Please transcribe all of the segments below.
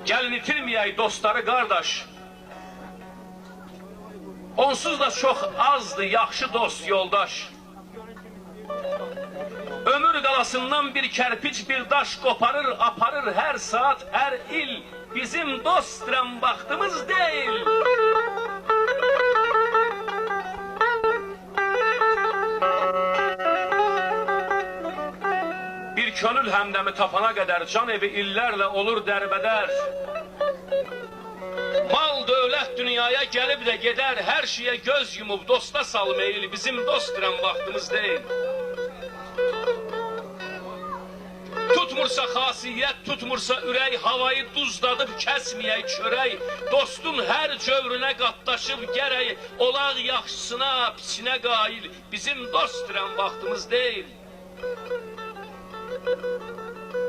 Gəlin itirməyək dostları qardaş. Onsuz da çox azdır yaxşı dost yoldaş. Ömür qalasından bir kərpic bir daş qoparır, aparır hər saat, hər il. Bizim dostdirəm vaxtımız deyil. Bir könül həmdəmi tapana qədər can evi illərlə olur dərbədər. Mal, dövlət dünyaya gəlib də gedər, hər şeyə göz yumub dosta salmayıl, bizim dostdirəm vaxtımız deyil. Tutmursa xasiyyət, tutmursa ürək, havayı duzladıb kəsməyək çörək, dostun hər cövrünə qatlaşıb gərək, olaq yaxşısına, piçinə qail, bizim dostdirəm vaxtımız deyil.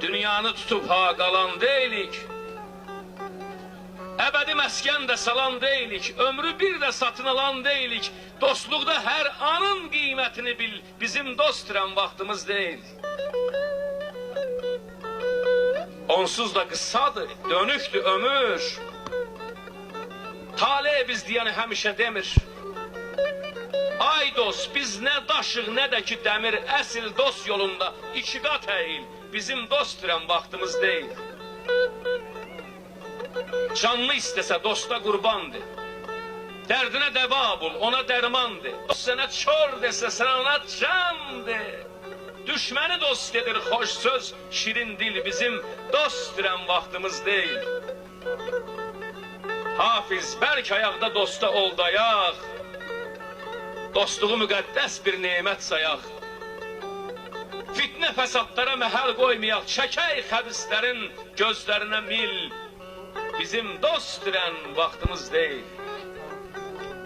Dünyanı tutub ha qalan deyilik, əbədi məskən də salan deyilik, ömrü bir də satın alan deyilik, dostluqda hər anın qiymətini bil, bizim dostdirəm vaxtımız deyil. Onsuz da qısadır, dönükdür ömür. Tale biz deyəni həmişə demir. Ay dost, biz nə daşıq, nə də ki dəmir, əsil dost yolunda iki qat əyil, bizim dostdirəm vaxtımız deyil. Canlı istəsə dosta qurbandır. Dərdinə dəva bul, ona dərmandır. Dost sənə çor desə, sən ona candır. Düşməni dost edir xoş söz, şirin dil, bizim dostdirəm vaxtımız deyil. Hafiz, bəlk ayaqda dosta ol dayaq, dostluğu müqəddəs bir nemət sayaq. Fitnə fəsadlara məhəl qoymayaq, çəkək xəbislərin gözlərinə mil, bizim dostdirəm vaxtımız deyil.